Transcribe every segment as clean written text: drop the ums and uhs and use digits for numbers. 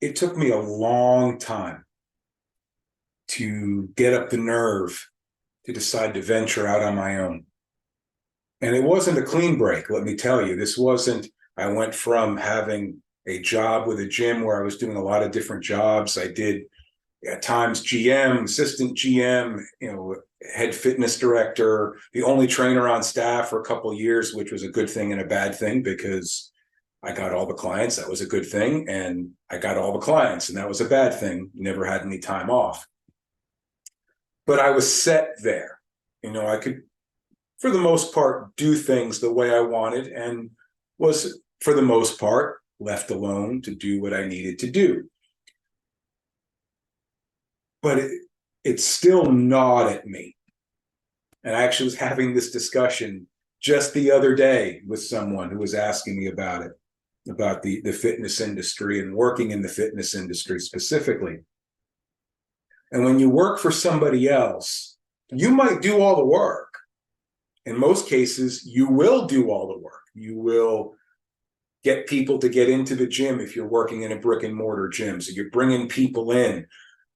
it took me a long time to get up the nerve to decide to venture out on my own. And it wasn't a clean break, let me tell you. This wasn't, I went from having a job with a gym where I was doing a lot of different jobs. I did at times GM, assistant GM, head fitness director, the only trainer on staff for a couple of years, which was a good thing and a bad thing because I got all the clients. That was a good thing. And I got all the clients, and that was a bad thing. Never had any time off. But I was set there. I could, for the most part, do things the way I wanted and was, for the most part, left alone to do what I needed to do. But it still gnawed at me. And I actually was having this discussion just the other day with someone who was asking me about it, about the fitness industry and working in the fitness industry specifically. And when you work for somebody else, you might do all the work. In most cases, you will do all the work. You will get people to get into the gym if you're working in a brick and mortar gym. So you're bringing people in.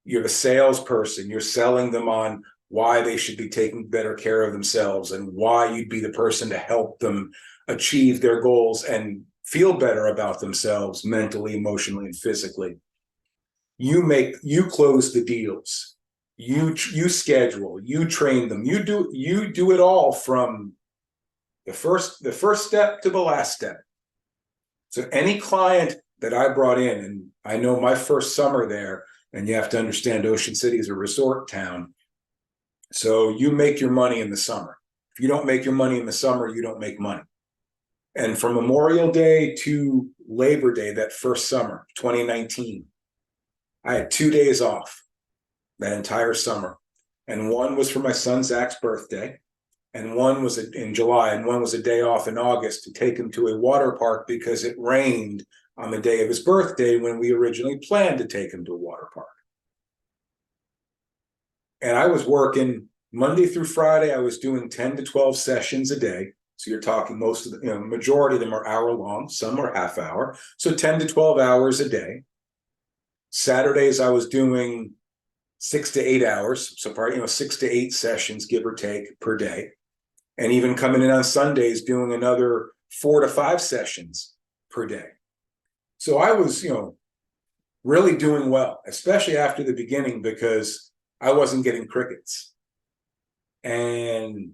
You're the salesperson. You're selling them on why they should be taking better care of themselves and why you'd be the person to help them achieve their goals and feel better about themselves mentally, emotionally, and physically. You close the deals. You schedule, you train them, you do it all from the first step to the last step. So any client that I brought in, and I know my first summer there, and you have to understand Ocean City is a resort town. So you make your money in the summer. If you don't make your money in the summer, you don't make money. And from Memorial Day to Labor Day, that first summer, 2019, I had 2 days off that entire summer. And one was for my son Zach's birthday, and one was in July, and one was a day off in August to take him to a water park because it rained on the day of his birthday when we originally planned to take him to a water park. And I was working Monday through Friday. I was doing 10 to 12 sessions a day. So you're talking most of the, majority of them are hour long, some are half hour. So 10 to 12 hours a day. Saturdays, I was doing 6 to 8 hours. So probably, 6 to 8 sessions, give or take, per day. And even coming in on Sundays, doing another 4 to 5 sessions per day. So I was, really doing well, especially after the beginning, because I wasn't getting crickets. And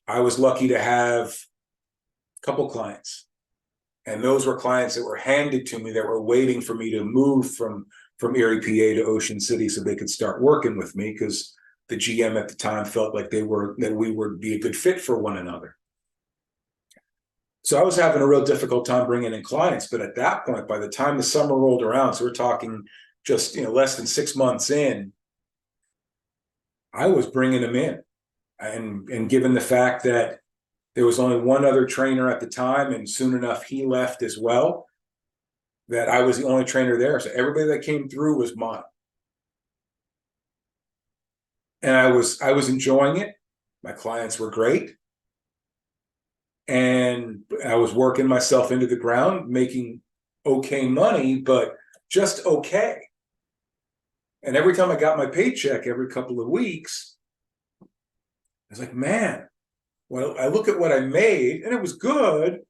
I was lucky to have a couple clients. And those were clients that were handed to me that were waiting for me to move from Erie, PA to Ocean City so they could start working with me, because the GM at the time felt like that we would be a good fit for one another. So I was having a real difficult time bringing in clients. But at that point, by the time the summer rolled around, so we're talking just less than 6 months in, I was bringing them in. And given the fact that there was only one other trainer at the time, and soon enough he left as well, that I was the only trainer there. So everybody that came through was mine. And I was enjoying it. My clients were great. And I was working myself into the ground, making okay money, but just okay. And every time I got my paycheck every couple of weeks, I was like, man, well, I look at what I made and it was good,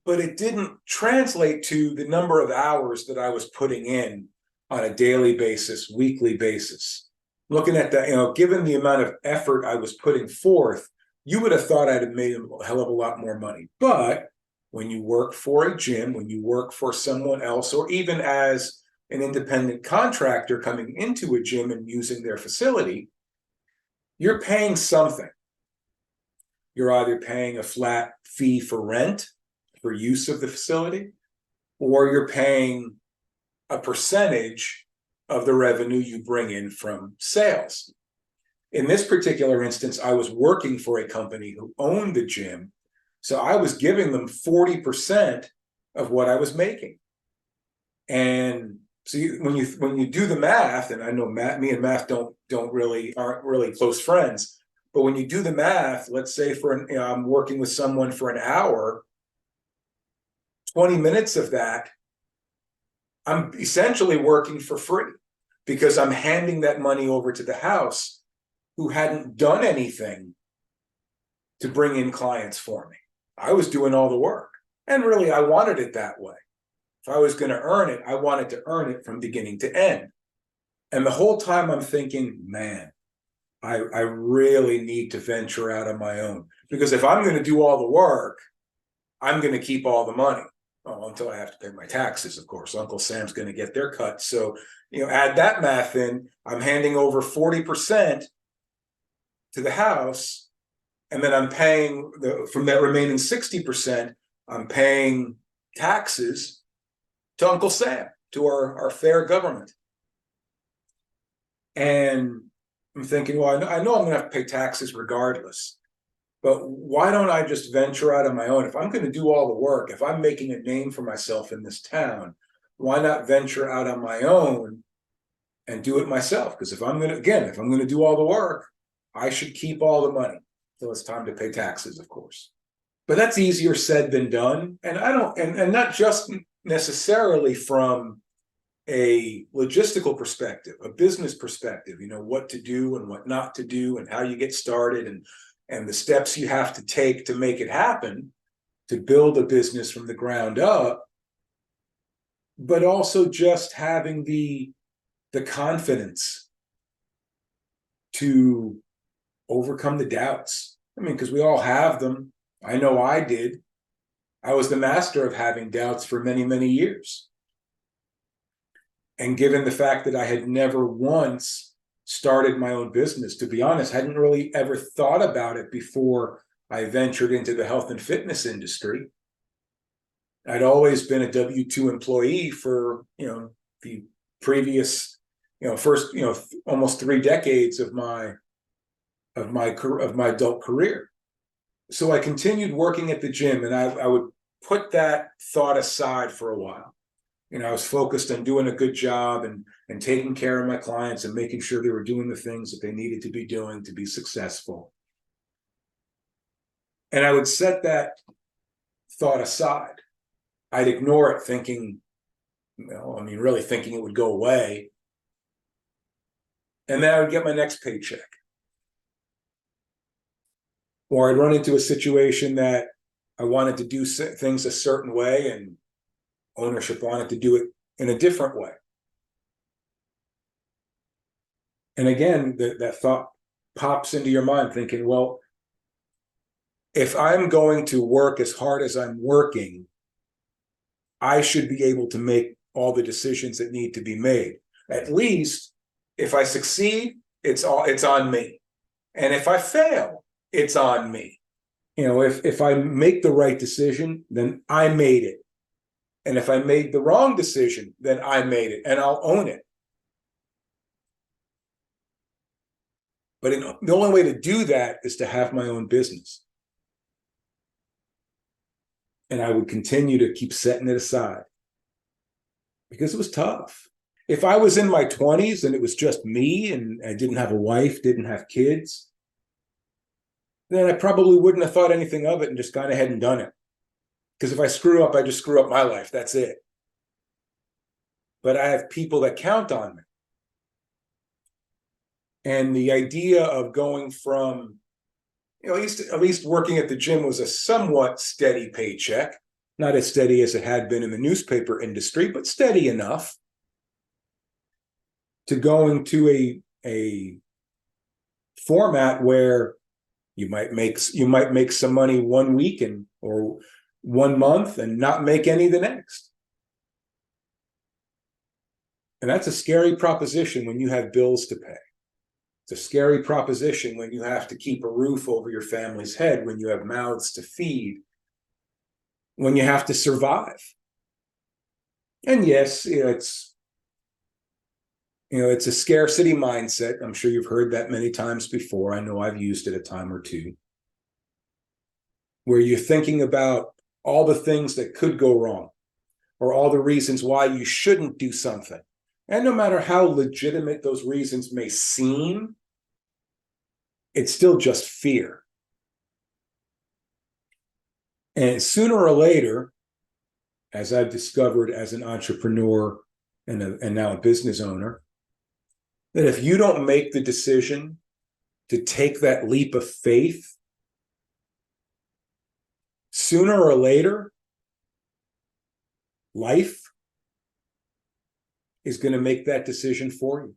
but it didn't translate to the number of hours that I was putting in on a daily basis, weekly basis. Looking at that, given the amount of effort I was putting forth, you would have thought I'd have made a hell of a lot more money. But when you work for a gym, when you work for someone else, or even as an independent contractor coming into a gym and using their facility, you're paying something. You're either paying a flat fee for rent, for use of the facility, or you're paying a percentage of the revenue you bring in from sales. In this particular instance, I was working for a company who owned the gym, so I was giving them 40% of what I was making. And so when you do the math, and I know me and math aren't really close friends, but when you do the math, let's say I'm working with someone for an hour, 20 minutes of that, I'm essentially working for free because I'm handing that money over to the house who hadn't done anything to bring in clients for me. I was doing all the work. And really, I wanted it that way. If I was going to earn it, I wanted to earn it from beginning to end. And the whole time I'm thinking, man, I really need to venture out on my own. Because if I'm going to do all the work, I'm going to keep all the money. Well, until I have to pay my taxes, of course. Uncle Sam's going to get their cut. So, add that math in. I'm handing over 40% to the house, and then I'm paying from that remaining 60%, I'm paying taxes to Uncle Sam, to our fair government. And I'm thinking, well, I know I'm going to have to pay taxes regardless. But why don't I just venture out on my own? If I'm going to do all the work, if I'm making a name for myself in this town, why not venture out on my own and do it myself? Because if I'm going to do all the work, I should keep all the money till it's time to pay taxes, of course. But that's easier said than done. And I don't, and not just necessarily from a logistical perspective, a business perspective, what to do and what not to do and how you get started and the steps you have to take to make it happen, to build a business from the ground up, but also just having the confidence to overcome the doubts. I mean, because we all have them. I know I did. I was the master of having doubts for many, many years. And given the fact that I had never once started my own business, to be honest, hadn't really ever thought about it before I ventured into the health and fitness industry. I'd always been a W-2 employee for, the previous, first, almost 3 decades of my adult career. So I continued working at the gym, and I would put that thought aside for a while. I was focused on doing a good job and taking care of my clients and making sure they were doing the things that they needed to be doing to be successful. And I would set that thought aside. I'd ignore it, thinking, really thinking it would go away. And then I would get my next paycheck. Or I'd run into a situation that I wanted to do things a certain way and ownership wanted to do it in a different way. And again, that thought pops into your mind thinking, well, if I'm going to work as hard as I'm working, I should be able to make all the decisions that need to be made. At least if I succeed, it's on me. And if I fail, it's on me. If I make the right decision, then I made it. And if I made the wrong decision, then I made it, and I'll own it. But the only way to do that is to have my own business. And I would continue to keep setting it aside because it was tough. If I was in my 20s and it was just me and I didn't have a wife, didn't have kids, then I probably wouldn't have thought anything of it and just gone ahead and done it. Because if I screw up, I just screw up my life. That's it. But I have people that count on me. And the idea of going from, at least working at the gym was a somewhat steady paycheck, not as steady as it had been in the newspaper industry, but steady enough, to going to a format where you might make some money one week or 1 month and not make any the next. And that's a scary proposition when you have bills to pay. It's a scary proposition when you have to keep a roof over your family's head, when you have mouths to feed, when you have to survive. And yes, it's a scarcity mindset. I'm sure you've heard that many times before. I know I've used it a time or two, where you're thinking about all the things that could go wrong or all the reasons why you shouldn't do something. And no matter how legitimate those reasons may seem, it's still just fear. And sooner or later, as I've discovered as an entrepreneur and now a business owner, that if you don't make the decision to take that leap of faith, sooner or later, life is going to make that decision for you.